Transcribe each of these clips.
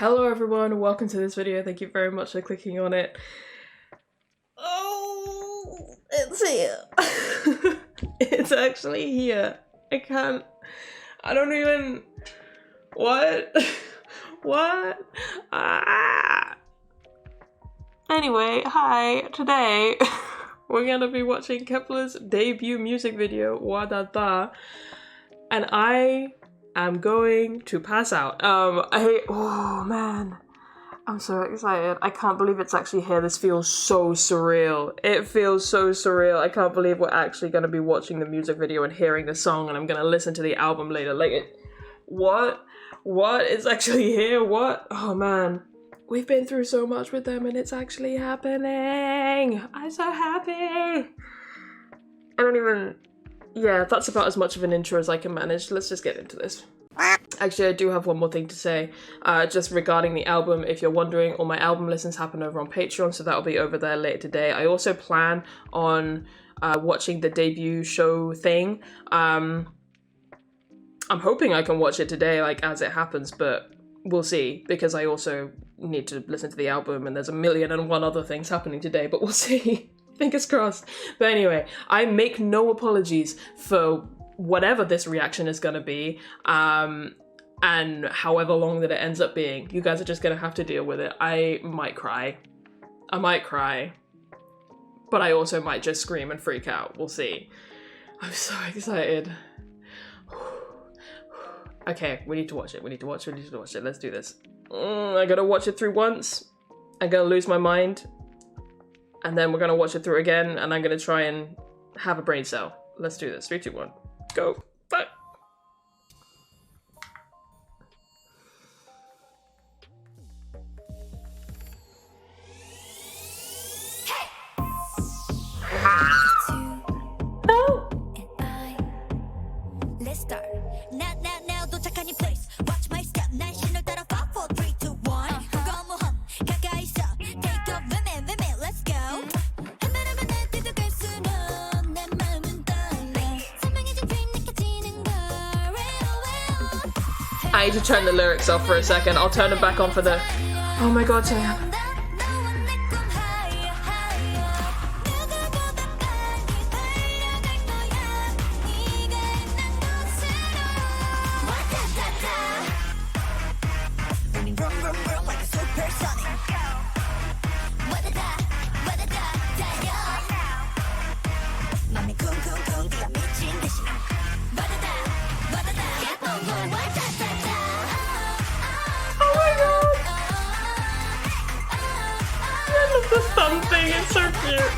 Hello everyone, welcome to this video. Thank you very much for clicking on it. Oh, it's here. It's actually here. I don't even, what? What? Anyway, hi, today we're gonna be watching Kep1ER's debut music video, Wa Da Da, and I am going to pass out. Oh man, I'm so excited. I can't believe it's actually here. This feels so surreal. It feels so surreal. I can't believe we're actually gonna be watching the music video and hearing the song, and I'm gonna listen to the album later. What is actually here? What? Oh man. We've been through so much with them and it's actually happening. I'm so happy. Yeah, that's about as much of an intro as I can manage. Let's just get into this. Actually, I do have one more thing to say, just regarding the album. If you're wondering, all my album listens happen over on Patreon, so that'll be over there later today. I also plan on watching the debut show thing. I'm hoping I can watch it today, like, as it happens, but we'll see, because I also need to listen to the album and there's 1,000,001 other things happening today, but we'll see. Fingers crossed. But anyway, I make no apologies for whatever this reaction is gonna be, and however long that it ends up being. You guys are just gonna have to deal with it. I might cry, but I also might just scream and freak out. We'll see. I'm so excited. Okay, we need to watch it. Let's do this. I gotta watch it through once. I'm gonna lose my mind. And then we're gonna watch it through again, and I'm gonna try and have a brain cell. Let's do this. 3, 2, 1. Go. Bye. No. Let's start. Now 도착한 이 place. Watch my step. 난 신을 따라 5, 4, 3, 2, 1. 거무함 가까이 있어. Take a minute, let's go. 한바람은 날 뛰어갈수록 내 마음은 떨려. 선명해진 dream 느껴지는 걸. I need to turn the lyrics off for a second. I'll turn them back on for the... Oh my god, Kaia. The thumb thing, it's so cute.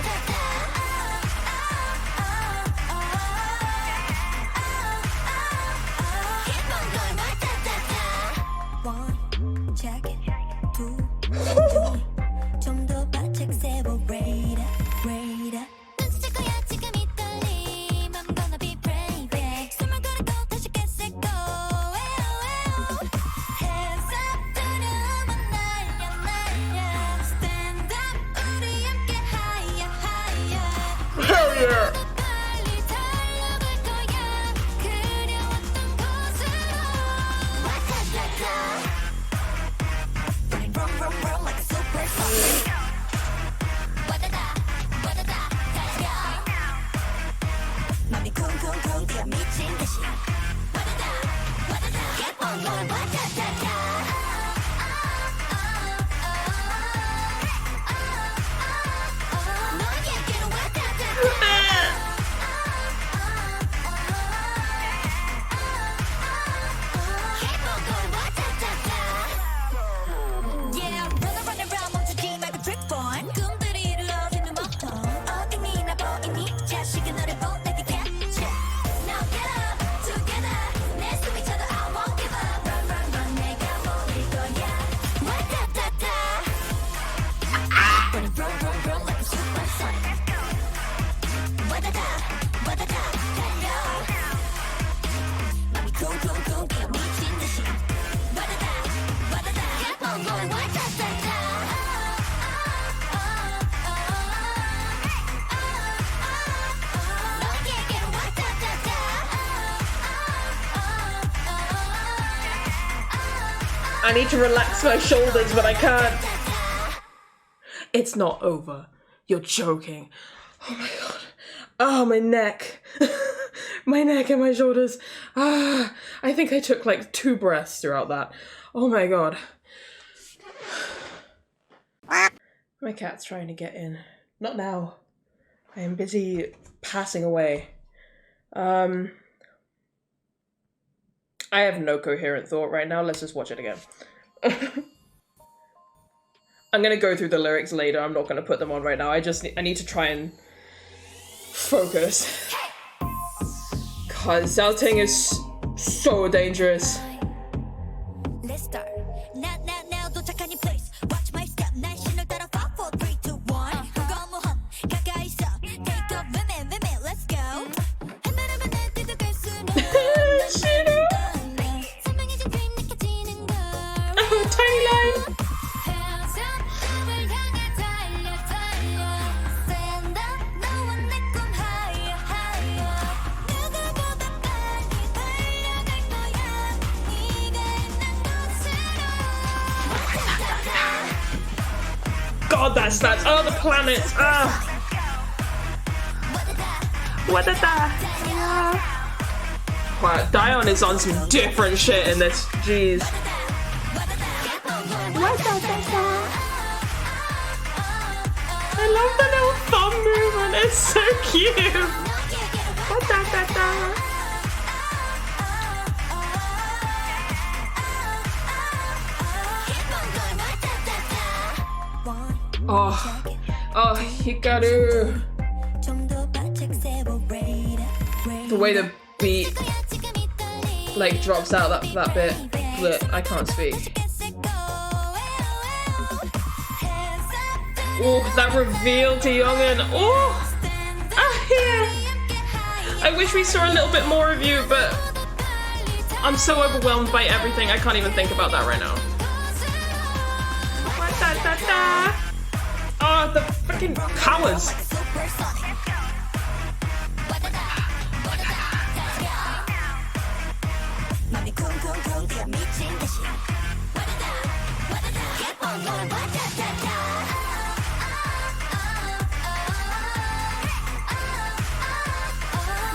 I need to relax my shoulders, but I can't. It's not over. You're joking. Oh my god. Oh, my neck. My neck and my shoulders. Ah, I think I took like 2 breaths throughout that. Oh my god. My cat's trying to get in. Not now. I am busy passing away. I have no coherent thought right now. Let's just watch it again. I'm gonna go through the lyrics later. I'm not gonna put them on right now. I need to try and focus. God, Zalting is so dangerous. Let's start. Now 도착한 이 place. Watch my step. 날 신을 따라 5, 4, 3, 2, 1. 거무함 가까이 있어. Take a minute, let's go. 해바라바라 뛰어갈 수는 싫어. 선명해진 dream 느껴지는 걸. Oh, tiny line. 꿈을 향해 달려. Stand up, 너와 내 꿈 higher, higher. 누구보다 빨리 달려갈 거야. 네가 있는 곳으로. God, that's oh, the planets. Ah. What the Wow, Dion is on some different shit in this. Jeez. I love the little thumb movement. It's so cute. Oh, Hikaru. The way the beat like drops out that bit. Look, I can't speak. Oh, that reveal to Youngin. Oh, yeah. I wish we saw a little bit more of you, but I'm so overwhelmed by everything. I can't even think about that right now. Oh, the freaking cowards.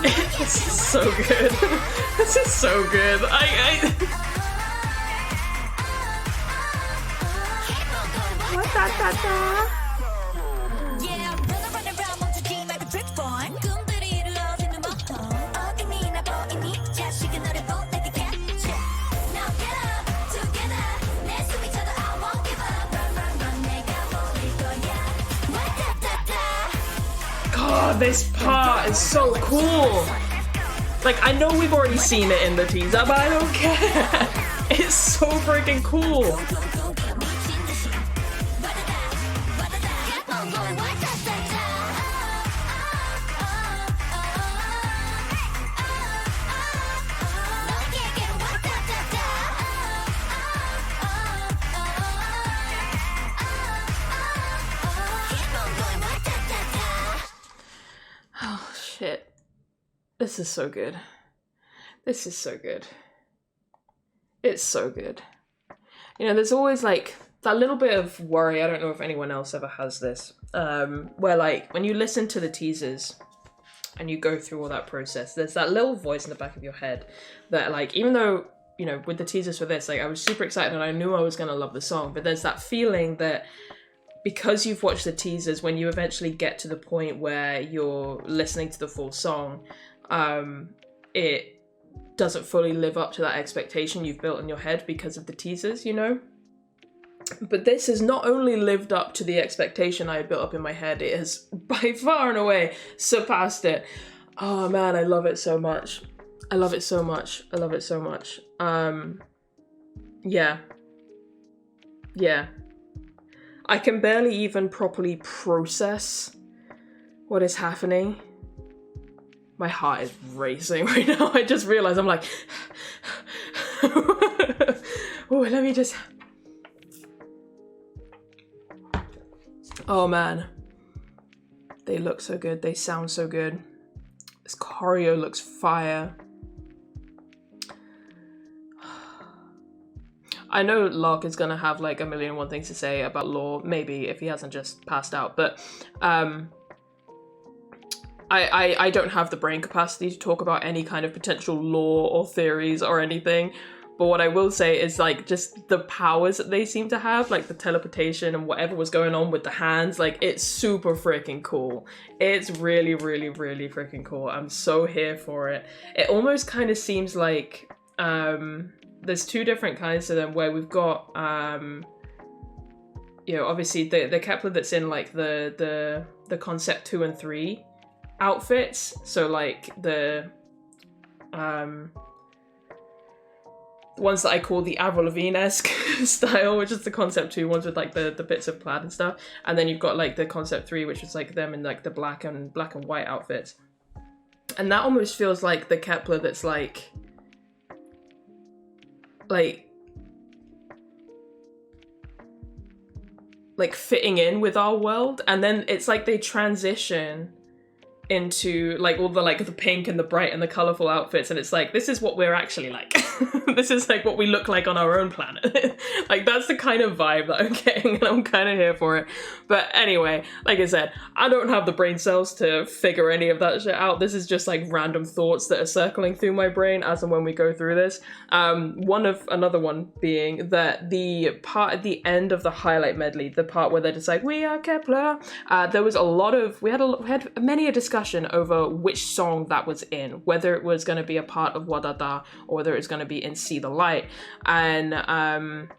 This is so good. This is so good. God, this part is so cool. Like, I know we've already seen it in the teaser, but I don't care. It's so freaking cool. Oh, shit. This is so good. This is so good. It's so good. You know, there's always like that little bit of worry. I don't know if anyone else ever has this. Where like when you listen to the teasers and you go through all that process, there's that little voice in the back of your head that like, even though, you know, with the teasers for this, like I was super excited and I knew I was gonna love the song, but there's that feeling that because you've watched the teasers, when you eventually get to the point where you're listening to the full song, it doesn't fully live up to that expectation you've built in your head because of the teasers, you know? But this has not only lived up to the expectation I had built up in my head, it has by far and away surpassed it. Oh man, I love it so much. I love it so much. I love it so much. Yeah. Yeah. I can barely even properly process what is happening. My heart is racing right now. I just realized I'm like, oh, let me just. Oh man, they look so good. They sound so good. This choreo looks fire. I know Lark is gonna have like a million and one things to say about lore, maybe if he hasn't just passed out, but I don't have the brain capacity to talk about any kind of potential lore or theories or anything. But what I will say is like just the powers that they seem to have, like the teleportation and whatever was going on with the hands, like it's super freaking cool. It's really, really, really freaking cool. I'm so here for it. It almost kind of seems like there's two different kinds of them where we've got you know, obviously the Kep1ER that's in like the concept 2 and 3 outfits. So like the ones that I call the Avril Lavigne-esque style, which is the concept 2 ones with like the bits of plaid and stuff, and then you've got like the concept 3, which is like them in like the black and white outfits, and that almost feels like the Kep1ER that's like fitting in with our world, and then it's like they transition into like all the like the pink and the bright and the colorful outfits, and it's like, this is what we're actually like. This is like what we look like on our own planet. Like that's the kind of vibe that I'm getting, and I'm kind of here for it. But anyway, like I said, I don't have the brain cells to figure any of that shit out. This is just like random thoughts that are circling through my brain as and when we go through this. Another one being that the part at the end of the highlight medley, the part where they're just like, we are Kep1ER, there was a lot of, we had many a discussion over which song that was in, whether it was going to be a part of Wadada or whether it was going to be in See the Light. And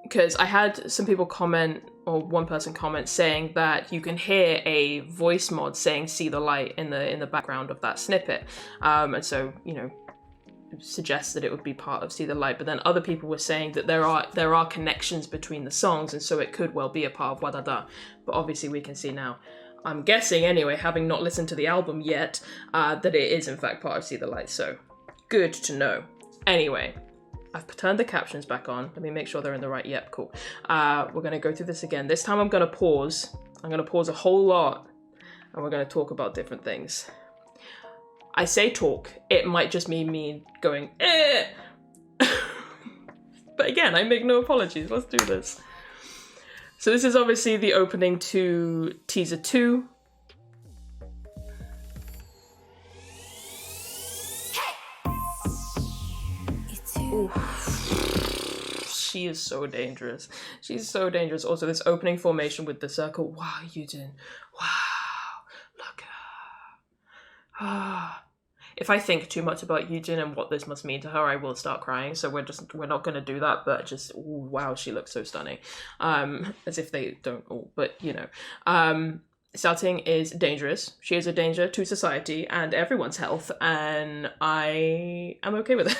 because I had some people comment, or one person comment, saying that you can hear a voice mod saying See the Light in the background of that snippet, and so, you know, suggests that it would be part of See the Light. But then other people were saying that there are connections between the songs, and so it could well be a part of Wadada. But obviously we can see now, I'm guessing anyway, having not listened to the album yet, that it is in fact part of See the Light, so good to know. Anyway, I've turned the captions back on. Let me make sure they're in the right, yep, cool. We're gonna go through this again. This time I'm gonna pause. I'm gonna pause a whole lot, and we're gonna talk about different things. I say talk, it might just mean me going, eh! But again, I make no apologies, let's do this. So this is obviously the opening to teaser 2. Ooh. She is so dangerous. She's so dangerous. Also, this opening formation with the circle. Wow, Yujin. Wow, look at her. If I think too much about Yujin and what this must mean to her, I will start crying. So we're not gonna do that. But just, ooh, wow, she looks so stunning. As if they don't all, but you know. Xiaoting is dangerous. She is a danger to society and everyone's health, and I am okay with it.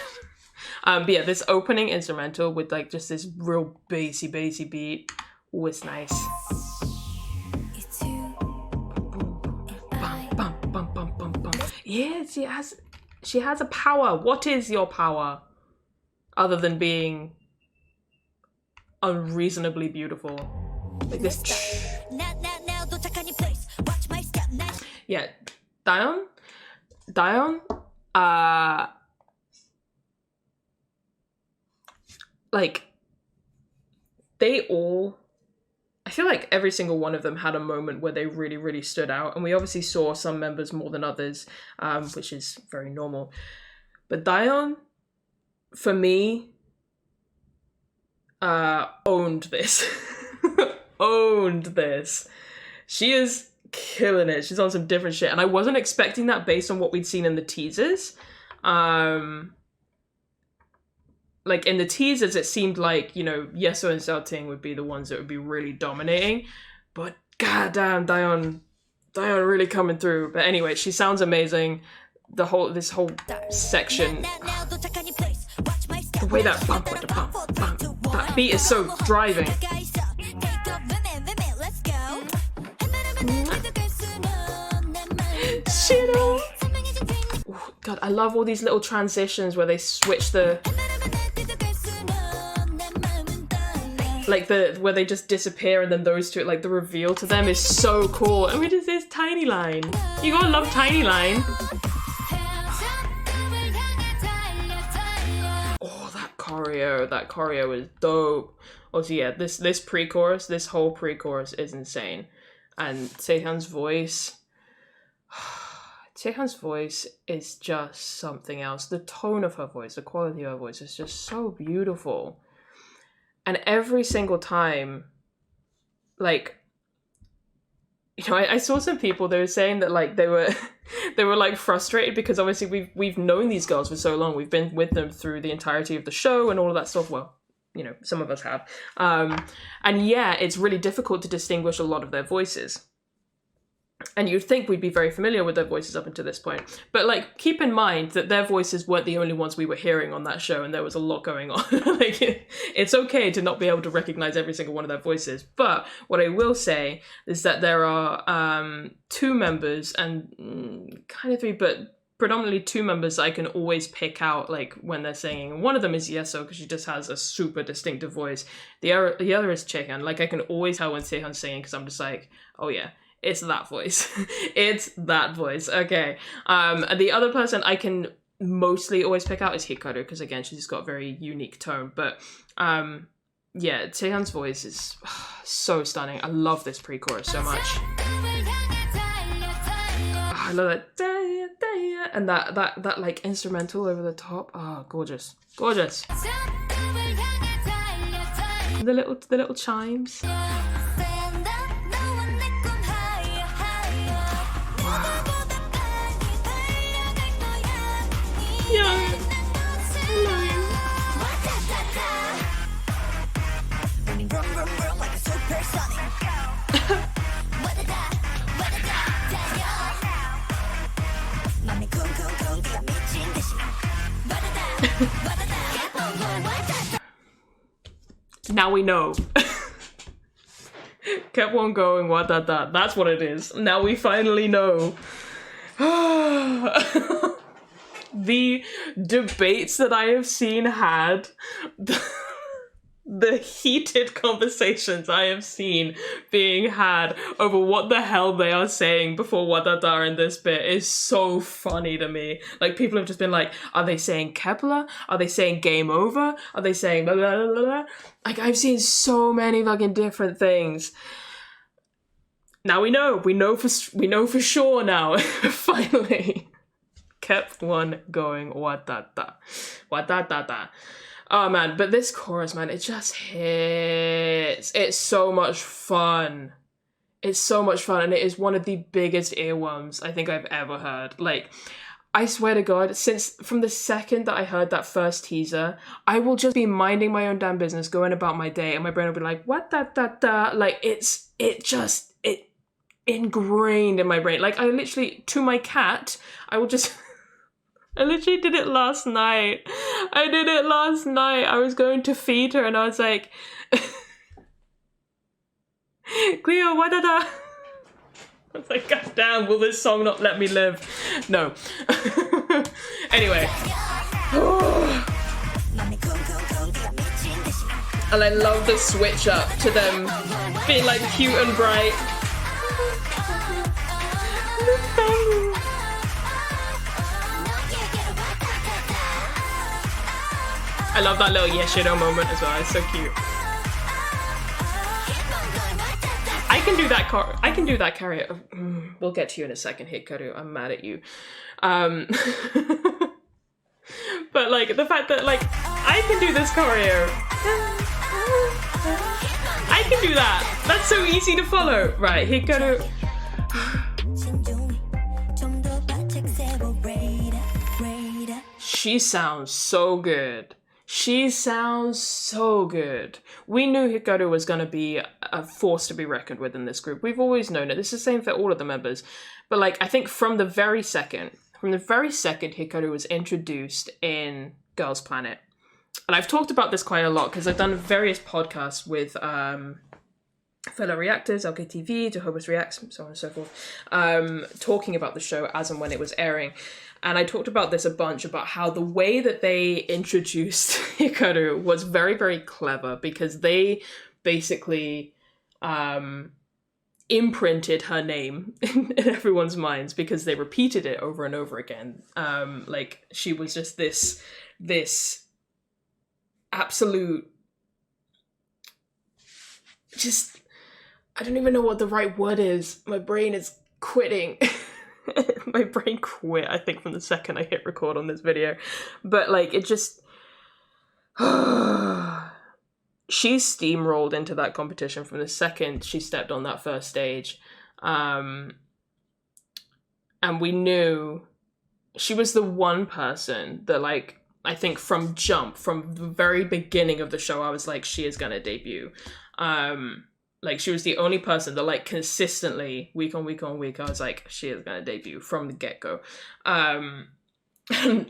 But yeah, this opening instrumental with like just this real bassy beat was nice. Yeah, she has a power. What is your power? Other than being unreasonably beautiful. Like this. Yeah, Dion, like, they all, I feel like every single one of them had a moment where they really, really stood out. And we obviously saw some members more than others, which is very normal. But Dion, for me, owned this. Owned this. She is killing it. She's on some different shit. And I wasn't expecting that based on what we'd seen in the teasers. Like in the teasers, it seemed like, you know, Yeso and Xiaoting would be the ones that would be really dominating, but goddamn, Dion really coming through. But anyway, she sounds amazing. This whole section, the way that that beat is so driving. Shit. God, I love all these little transitions where they switch the, like where they just disappear and then those two, like the reveal to them is so cool. And we just, this Tiny Line. You gotta love Tiny Line. Oh, that chorus. choreo. That choreo is dope. Also, yeah, this pre-chorus, this whole pre-chorus is insane. And Taehyun's voice... Taehyun's voice is just something else. The tone of her voice, the quality of her voice is just so beautiful. And every single time, like, you know, I saw some people, they were saying that, like, they were like frustrated because obviously we've known these girls for so long. We've been with them through the entirety of the show and all of that stuff. Well, you know, some of us have. And yeah, it's really difficult to distinguish a lot of their voices. And you'd think we'd be very familiar with their voices up until this point. But, like, keep in mind that their voices weren't the only ones we were hearing on that show, and there was a lot going on. Like, it's okay to not be able to recognize every single one of their voices. But what I will say is that there are 2 members, and kind of 3, but predominantly 2 members I can always pick out, like, when they're singing. And one of them is Yeso, because she just has a super distinctive voice. The other is Chaehyun. Like, I can always tell when Chaehyun's singing, because I'm just like, oh yeah. It's that voice. It's that voice. Okay. And the other person I can mostly always pick out is Hikaru, because again, she's got a very unique tone. But yeah, Taehyun's voice is so stunning. I love this pre-chorus so much. I love that. And that like instrumental over the top. Oh, gorgeous. Gorgeous. The little chimes. Yeah. Now we know. Kept on going, what that. That's what it is. Now we finally know. The debates that I have seen had, the heated conversations I have seen being had over what the hell they are saying before Wadada in this bit is so funny to me. Like, people have just been like, are they saying KEP1ER? Are they saying game over? Are they saying blah, blah, blah, blah? Like, I've seen so many fucking different things. Now we know for sure now, finally. KEP1ER going wadada. Oh man, but this chorus, man, it just hits. It's so much fun. It's so much fun, and it is one of the biggest earworms I think I've ever heard. Like, I swear to God, from the second that I heard that first teaser, I will just be minding my own damn business, going about my day, and my brain will be like, what da. Like, it ingrained in my brain. Like, I literally, to my cat, I literally did it last night. I was going to feed her and I was like, Cleo, wadada. I was like, God damn, will this song not let me live? No. Anyway. And I love the switch up to them being like cute and bright. I love that little Yeshido moment as well. It's so cute. I can do that karaoke. We'll get to you in a second, Hikaru. I'm mad at you. But like the fact that like I can do this choreo. I can do that. That's so easy to follow. Right, Hikaru. She sounds so good. She sounds so good. We knew Hikaru was going to be a force to be reckoned with in this group. We've always known it. This is the same for all of the members. But like, I think from the very second Hikaru was introduced in Girls Planet, and I've talked about this quite a lot because I've done various podcasts with fellow reactors, LKTV, Jehovah's Reacts, so on and so forth, talking about the show as and when it was airing. And I talked about this a bunch, about how the way that they introduced Hikaru was very, very clever, because they basically imprinted her name in everyone's minds because they repeated it over and over again. Like, she was just this absolute, just, I don't even know what the right word is. My brain is quitting. My brain quit, I think, from the second I hit record on this video. But like, it just, she steamrolled into that competition from the second she stepped on that first stage. And we knew she was the one person that, like, I think from the very beginning of the show, I was like, she is gonna debut. Like, she was the only person that, like, consistently, week on week on week, I was like, she is gonna debut from the get-go. And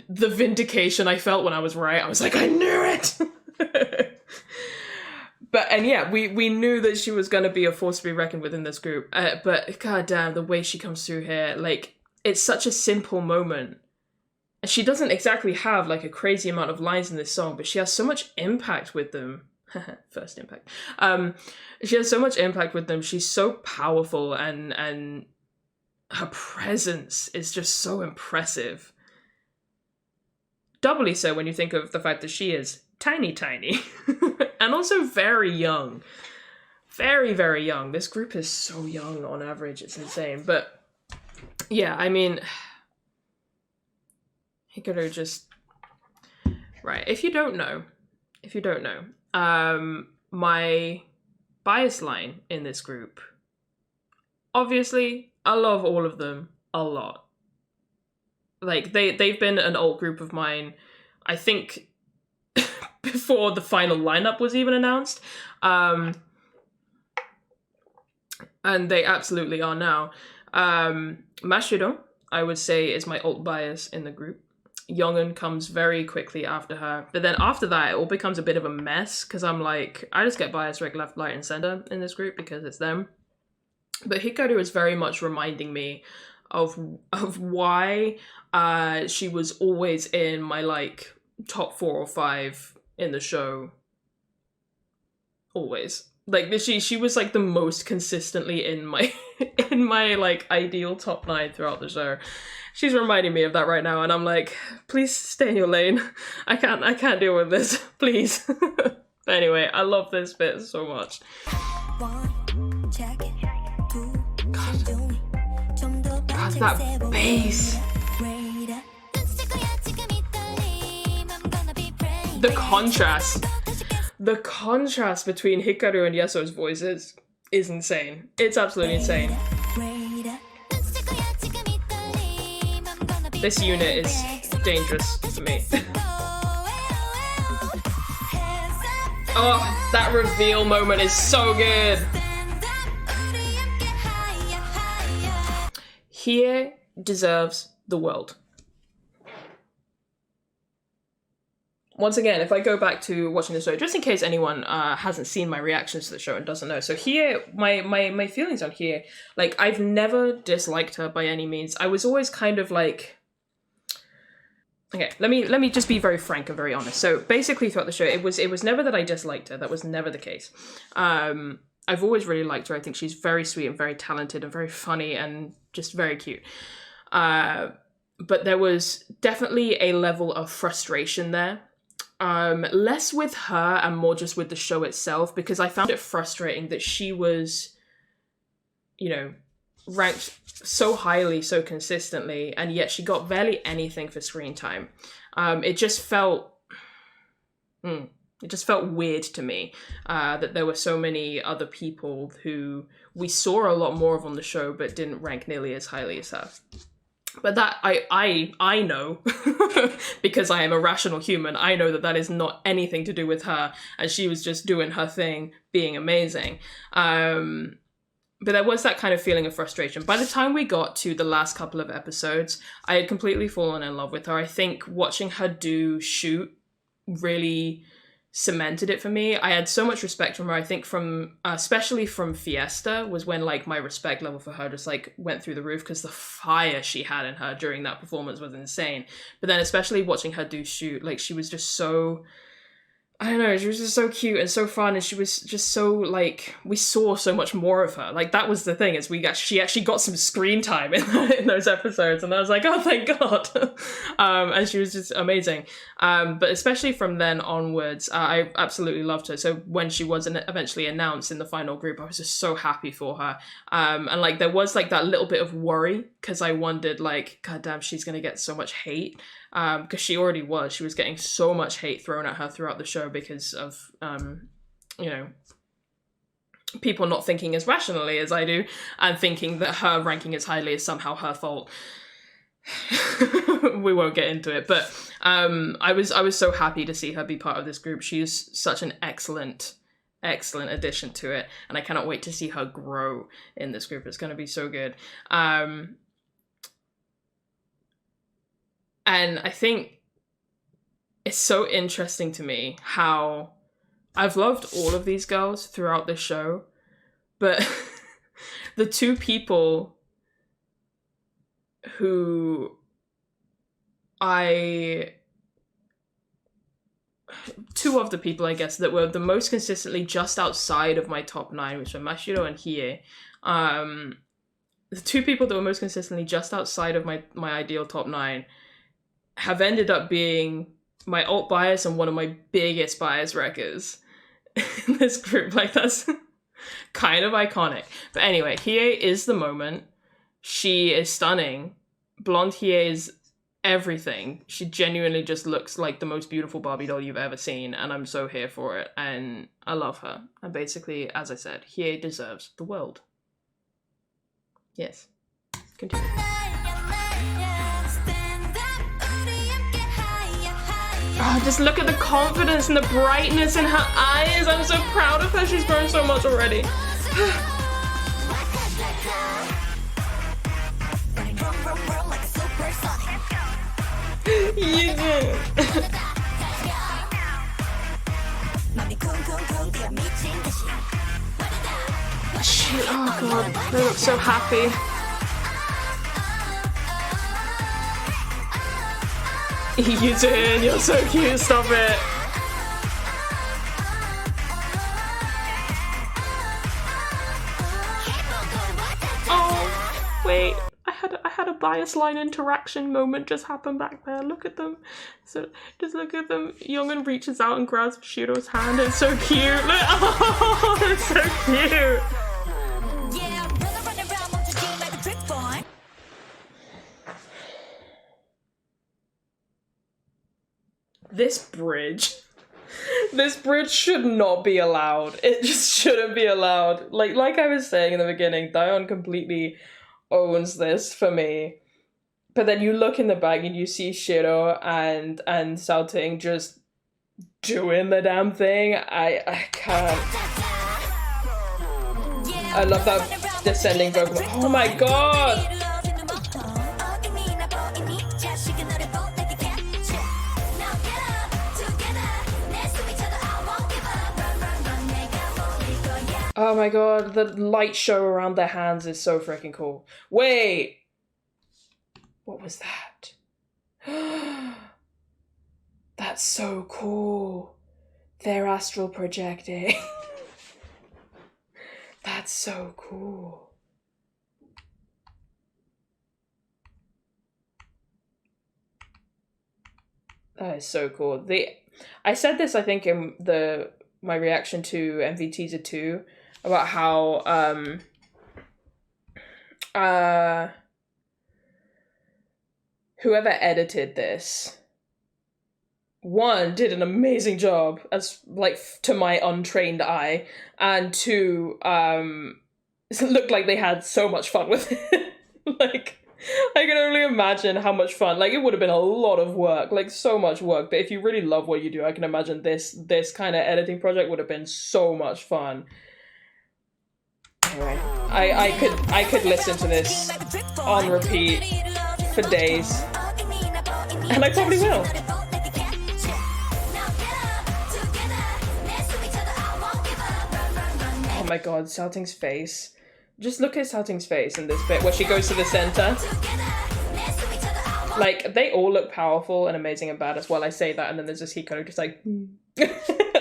the vindication I felt when I was right, I was like, I knew it! And yeah, we knew that she was gonna be a force to be reckoned with in this group. But goddamn, the way she comes through here, like, it's such a simple moment. And she doesn't exactly have, like, a crazy amount of lines in this song, but she has so much impact with them. First impact. She has so much impact with them. She's so powerful, and her presence is just so impressive. Doubly so when you think of the fact that she is tiny, and also very young. Very, very young. This group is so young on average. It's insane. But yeah, I mean, Hikaru just... Right, if you don't know, my bias line in this group, obviously, I love all of them a lot. Like, they've been an old group of mine, I think, before the final lineup was even announced. And they absolutely are now. Mashiro, I would say, is my alt bias in the group. Youngun comes very quickly after her. But then after that, it all becomes a bit of a mess, because I'm like, I just get biased right, left, right, and center in this group because it's them. But Hikaru is very much reminding me of why she was always in my, like, top 4 or 5 in the show. Always. Like, she was, like, the most consistently in my like, ideal top 9 throughout the show. She's reminding me of that right now, and I'm like, please stay in your lane. I can't deal with this, please. But anyway, I love this bit so much. God, that bass. The contrast between Hikaru and Yeso's voices is insane. It's absolutely insane. This unit is dangerous to me. Oh, that reveal moment is so good. Here deserves the world. Once again, if I go back to watching the show, just in case anyone hasn't seen my reactions to the show and doesn't know. So here, my feelings on here, like, I've never disliked her by any means. I was always kind of like... Okay, let me just be very frank and very honest. So basically throughout the show, it was never that I disliked her. That was never the case. I've always really liked her. I think she's very sweet and very talented and very funny and just very cute. But there was definitely a level of frustration there. Less with her and more just with the show itself, because I found it frustrating that she was, you know, ranked so highly, so consistently, and yet she got barely anything for screen time. It just felt weird to me that there were so many other people who we saw a lot more of on the show but didn't rank nearly as highly as her. But that I know, because I am a rational human, I know that is not anything to do with her, and she was just doing her thing, being amazing. But there was that kind of feeling of frustration. By the time we got to the last couple of episodes, I had completely fallen in love with her. I think watching her do shoot really cemented it for me. I had so much respect from her. I think especially from Fiesta was when, like, my respect level for her just, like, went through the roof, because the fire she had in her during that performance was insane. But then especially watching her do shoot, like, she was just so... I don't know, she was just so cute and so fun, and she was just so, like, we saw so much more of her. Like, that was the thing, is she actually got some screen time in those episodes, and I was like, oh, thank God. And she was just amazing. But especially from then onwards, I absolutely loved her. So when she was eventually announced in the final group, I was just so happy for her. And, like, there was, like, that little bit of worry, because I wondered, like, God damn, she's gonna get so much hate. Because she was getting so much hate thrown at her throughout the show because of, you know, people not thinking as rationally as I do, and thinking that her ranking as highly is somehow her fault. We won't get into it, but I was so happy to see her be part of this group. She is such an excellent addition to it, and I cannot wait to see her grow in this group. It's going to be so good. And I think it's so interesting to me how I've loved all of these girls throughout the show, but the two people who two of the people, I guess, that were the most consistently just outside of my top 9, which are Mashiro and Hiei. The two people that were most consistently just outside of my ideal top 9 have ended up being my alt bias and one of my biggest bias wreckers in this group. Like, that's kind of iconic. But anyway, Hiei is the moment. She is stunning. Blonde Hiei is everything. She genuinely just looks like the most beautiful Barbie doll you've ever seen, and I'm so here for it, and I love her. And basically, as I said, Hiei deserves the world. Yes. Continue. Oh, just look at the confidence and the brightness in her eyes. I'm so proud of her. She's grown so much already. Yeah. Shit, oh god, they look so happy. Yujin, you're so cute, stop it. Oh, wait, I had a bias line interaction moment just happen back there. Look at them. So just look at them. Youngun reaches out and grabs Shiro's hand. It's so cute. Look, oh, it's so cute. This bridge should not be allowed. It just shouldn't be allowed. Like I was saying in the beginning, Daeon completely owns this for me. But then you look in the back and you see Shiro and Xiaoting just doing the damn thing. I can't. I love that descending vocal. Oh my god! Oh my god, the light show around their hands is so freaking cool. Wait! What was that? That's so cool. They're astral projecting. That's so cool. That is so cool. I said this, I think, in my reaction to MV Teaser 2 about how whoever edited this, one, did an amazing job as, like, to my untrained eye, and two, it looked like they had so much fun with it. Like, I can only imagine how much fun. Like, it would have been a lot of work, like so much work, but if you really love what you do, I can imagine this kind of editing project would have been so much fun. Anyway, I could listen to this on repeat for days, and I probably will. Oh my god, Xiaoting's face. Just look at Xiaoting's face in this bit where she goes to the center. Like, they all look powerful and amazing and badass. Well, I say that, and then there's just Hikaru just like...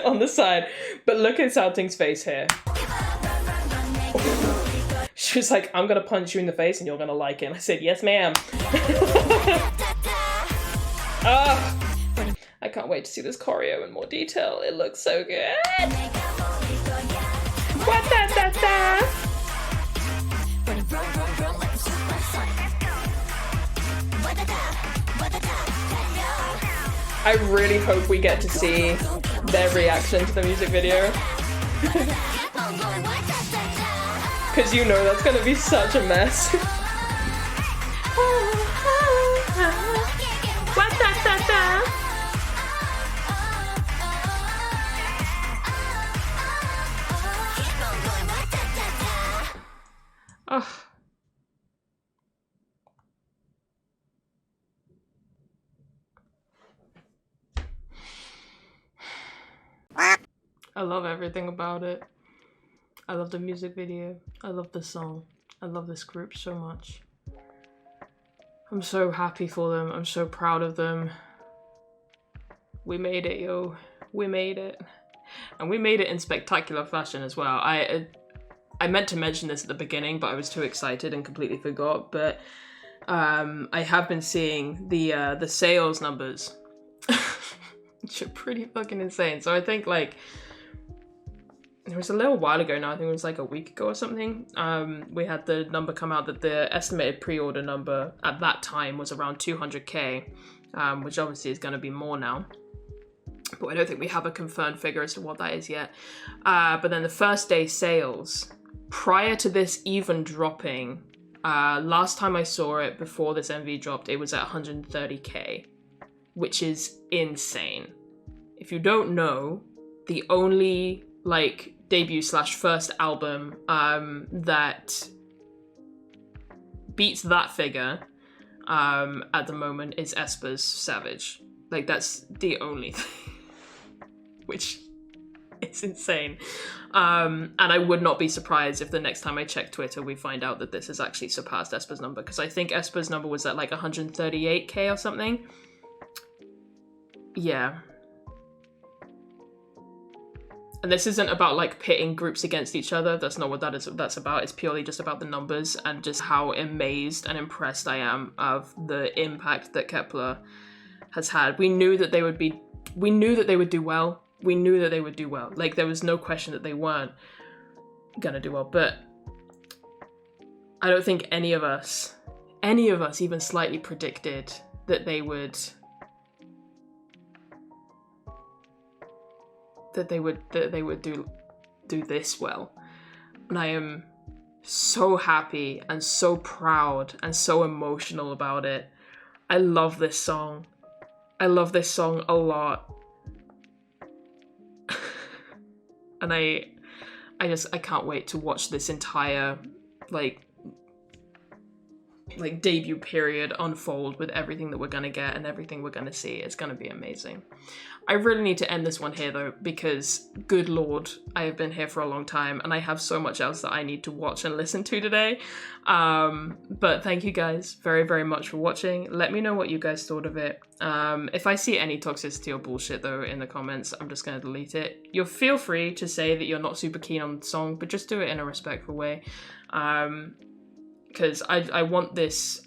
on the side. But look at Ting's face here. She was like, I'm gonna punch you in the face and you're gonna like it. And I said, yes, ma'am. I can't wait to see this choreo in more detail. It looks so good. I really hope we get to see their reaction to the music video. Because you know that's gonna be such a mess. Oh. I love everything about it. I love the music video. I love the song. I love this group so much. I'm so happy for them. I'm so proud of them. We made it, yo. We made it. And we made it in spectacular fashion as well. I meant to mention this at the beginning, but I was too excited and completely forgot. But I have been seeing the sales numbers, which are pretty fucking insane. So I think like it was a little while ago now. I think it was like a week ago or something. We had the number come out that the estimated pre-order number at that time was around 200k, which obviously is going to be more now. But I don't think we have a confirmed figure as to what that is yet. But then the first day sales, prior to this even dropping, last time I saw it before this MV dropped, it was at 130k, which is insane. If you don't know, the only like debut / first album that beats that figure at the moment is aespa's Savage. Like that's the only thing, which is insane. And I would not be surprised if the next time I check Twitter we find out that this has actually surpassed aespa's number, because I think aespa's number was at like 138k or something. Yeah. And this isn't about like pitting groups against each other. That's not what that's about. It's purely just about the numbers and just how amazed and impressed I am of the impact that KEP1ER has had. We knew that they would do well. We knew that they would do well. Like there was no question that they weren't gonna do well. But I don't think any of us even slightly predicted that they would do this well. And I am so happy and so proud and so emotional about it. I love this song. I love this song a lot. And I can't wait to watch this entire like debut period unfold with everything that we're gonna get and everything we're gonna see. It's gonna be amazing. I really need to end this one here though, because good lord, I have been here for a long time and I have so much else that I need to watch and listen to today. But thank you guys very, very much for watching. Let me know what you guys thought of it. If I see any toxicity or bullshit though in the comments, I'm just gonna delete it. You'll feel free to say that you're not super keen on the song, but just do it in a respectful way. Because I want this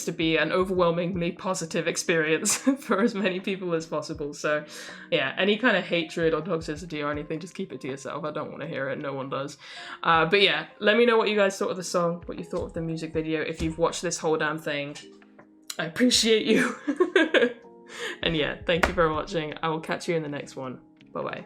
to be an overwhelmingly positive experience for as many people as possible. So yeah, any kind of hatred or toxicity or anything, just keep it to yourself. I don't want to hear it. No one does. But yeah, let me know what you guys thought of the song, what you thought of the music video. If you've watched this whole damn thing, I appreciate you. And yeah, thank you for watching. I will catch you in the next one. Bye-bye.